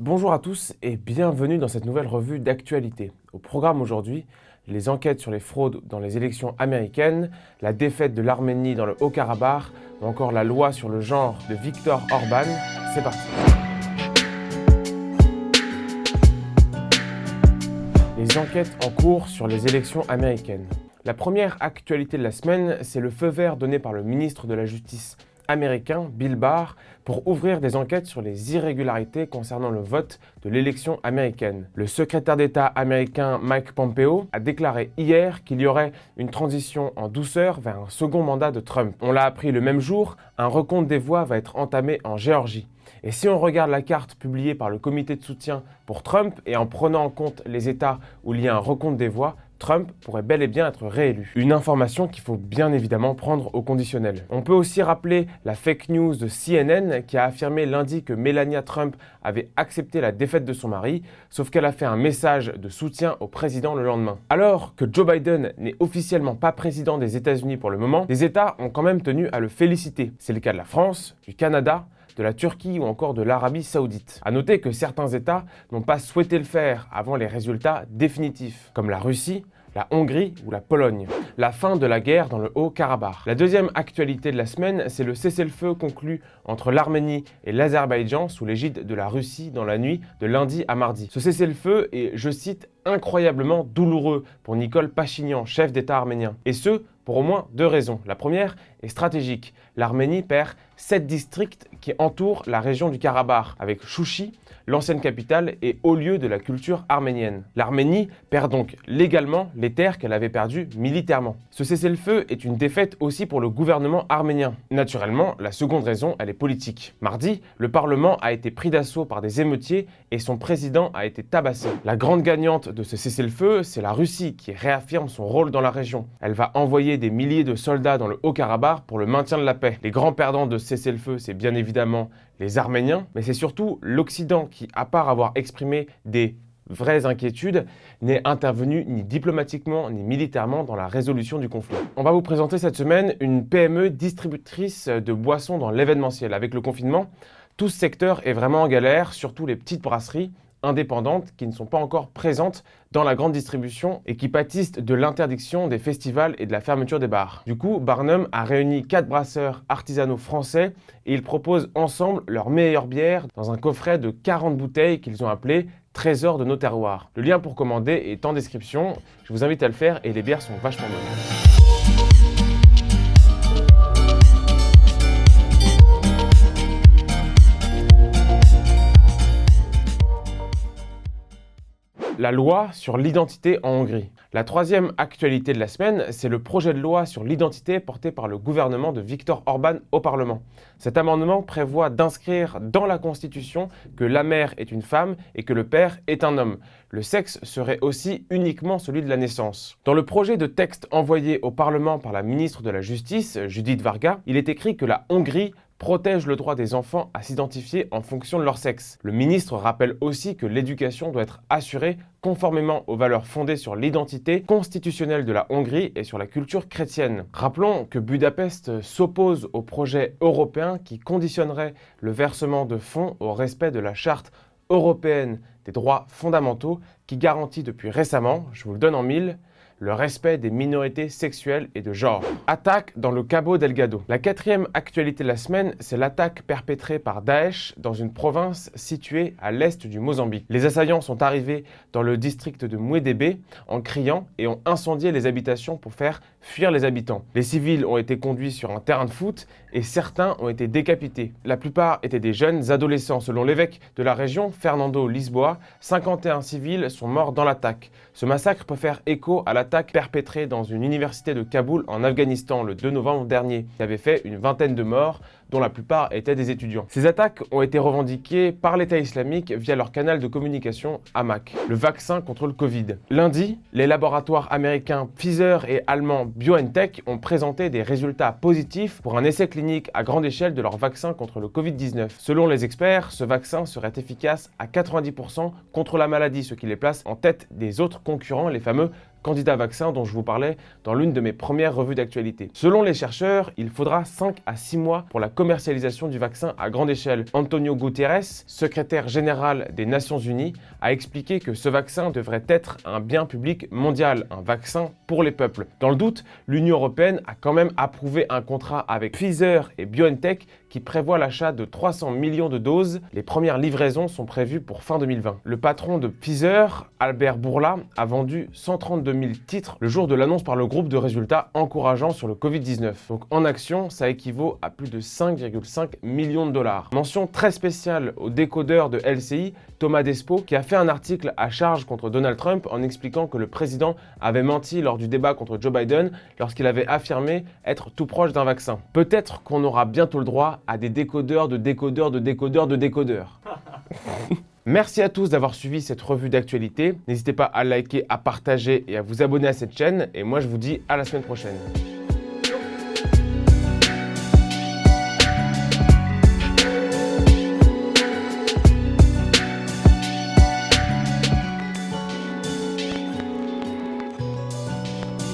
Bonjour à tous et bienvenue dans cette nouvelle revue d'actualité. Au programme aujourd'hui, les enquêtes sur les fraudes dans les élections américaines, la défaite de l'Arménie dans le Haut-Karabakh ou encore la loi sur le genre de Viktor Orban. C'est parti. Les enquêtes en cours sur les élections américaines. La première actualité de la semaine, c'est le feu vert donné par le ministre de la Justice américain, Bill Barr, pour ouvrir des enquêtes sur les irrégularités concernant le vote de l'élection américaine. Le secrétaire d'État américain Mike Pompeo a déclaré hier qu'il y aurait une transition en douceur vers un second mandat de Trump. On l'a appris le même jour, un recompte des voix va être entamé en Géorgie. Et si on regarde la carte publiée par le comité de soutien pour Trump et en prenant en compte les États où il y a un recompte des voix, Trump pourrait bel et bien être réélu. Une information qu'il faut bien évidemment prendre au conditionnel. On peut aussi rappeler la fake news de CNN qui a affirmé lundi que Melania Trump avait accepté la défaite de son mari, sauf qu'elle a fait un message de soutien au président le lendemain. Alors que Joe Biden n'est officiellement pas président des États-Unis pour le moment, les États ont quand même tenu à le féliciter. C'est le cas de la France, du Canada, de la Turquie ou encore de l'Arabie Saoudite. A noter que certains États n'ont pas souhaité le faire avant les résultats définitifs, comme la Russie, la Hongrie ou la Pologne. La fin de la guerre dans le Haut-Karabakh. La deuxième actualité de la semaine, c'est le cessez-le-feu conclu entre l'Arménie et l'Azerbaïdjan sous l'égide de la Russie dans la nuit de lundi à mardi. Ce cessez-le-feu est, je cite, incroyablement douloureux pour Nikol Pachinian, chef d'État arménien. Et ce, pour au moins deux raisons. La première est stratégique. L'Arménie perd 7 districts qui entourent la région du Karabakh, avec Chouchi, l'ancienne capitale et haut lieu de la culture arménienne. L'Arménie perd donc légalement les terres qu'elle avait perdues militairement. Ce cessez-le-feu est une défaite aussi pour le gouvernement arménien. Naturellement, la seconde raison, elle est politique. Mardi, le Parlement a été pris d'assaut par des émeutiers et son président a été tabassé. La grande gagnante de ce cessez-le-feu, c'est la Russie qui réaffirme son rôle dans la région. Elle va envoyer des milliers de soldats dans le Haut-Karabakh pour le maintien de la paix. Les grands perdants de ce cessez-le-feu, c'est bien évidemment les Arméniens, mais c'est surtout l'Occident qui, à part avoir exprimé des vraies inquiétudes, n'est intervenu ni diplomatiquement ni militairement dans la résolution du conflit. On va vous présenter cette semaine une PME distributrice de boissons dans l'événementiel. Avec le confinement, tout ce secteur est vraiment en galère, surtout les petites brasseries indépendantes qui ne sont pas encore présentes dans la grande distribution et qui pâtissent de l'interdiction des festivals et de la fermeture des bars. Du coup, Barnum a réuni 4 brasseurs artisanaux français et ils proposent ensemble leurs meilleures bières dans un coffret de 40 bouteilles qu'ils ont appelé Trésor de nos terroirs. Le lien pour commander est en description, je vous invite à le faire et les bières sont vachement bonnes. La loi sur l'identité en Hongrie. La troisième actualité de la semaine, c'est le projet de loi sur l'identité porté par le gouvernement de Viktor Orban au Parlement. Cet amendement prévoit d'inscrire dans la Constitution que la mère est une femme et que le père est un homme. Le sexe serait aussi uniquement celui de la naissance. Dans le projet de texte envoyé au Parlement par la ministre de la Justice, Judith Varga, il est écrit que la Hongrie protège le droit des enfants à s'identifier en fonction de leur sexe. Le ministre rappelle aussi que l'éducation doit être assurée conformément aux valeurs fondées sur l'identité constitutionnelle de la Hongrie et sur la culture chrétienne. Rappelons que Budapest s'oppose au projet européen qui conditionnerait le versement de fonds au respect de la Charte européenne des droits fondamentaux qui garantit depuis récemment, je vous le donne en mille, le respect des minorités sexuelles et de genre. Attaque dans le Cabo Delgado. La quatrième actualité de la semaine, c'est l'attaque perpétrée par Daesh dans une province située à l'est du Mozambique. Les assaillants sont arrivés dans le district de Mouedébé en criant et ont incendié les habitations pour faire fuir les habitants. Les civils ont été conduits sur un terrain de foot et certains ont été décapités. La plupart étaient des jeunes adolescents. Selon l'évêque de la région, Fernando Lisboa, 51 civils sont morts dans l'attaque. Ce massacre peut faire écho à l'attaque perpétrée dans une université de Kaboul en Afghanistan le 2 novembre dernier, qui avait fait une vingtaine de morts, dont la plupart étaient des étudiants. Ces attaques ont été revendiquées par l'État islamique via leur canal de communication Hamac, le vaccin contre le Covid. Lundi, les laboratoires américains Pfizer et allemands BioNTech ont présenté des résultats positifs pour un essai clinique à grande échelle de leur vaccin contre le Covid-19. Selon les experts, ce vaccin serait efficace à 90% contre la maladie, ce qui les place en tête des autres concurrents, les fameux candidat vaccin dont je vous parlais dans l'une de mes premières revues d'actualité. Selon les chercheurs, il faudra 5 à 6 mois pour la commercialisation du vaccin à grande échelle. Antonio Guterres, secrétaire général des Nations Unies, a expliqué que ce vaccin devrait être un bien public mondial, un vaccin pour les peuples. Dans le doute, l'Union européenne a quand même approuvé un contrat avec Pfizer et BioNTech qui prévoit l'achat de 300 millions de doses. Les premières livraisons sont prévues pour fin 2020. Le patron de Pfizer, Albert Bourla, a vendu 132 000 titres le jour de l'annonce par le groupe de résultats encourageants sur le Covid-19. Donc en action, ça équivaut à plus de 5,5 millions de dollars. Mention très spéciale au décodeur de LCI, Thomas Despo, qui a fait un article à charge contre Donald Trump en expliquant que le président avait menti lors du débat contre Joe Biden lorsqu'il avait affirmé être tout proche d'un vaccin. Peut-être qu'on aura bientôt le droit à des décodeurs de décodeurs de décodeurs de décodeurs. Merci à tous d'avoir suivi cette revue d'actualité. N'hésitez pas à liker, à partager et à vous abonner à cette chaîne. Et moi, je vous dis à la semaine prochaine.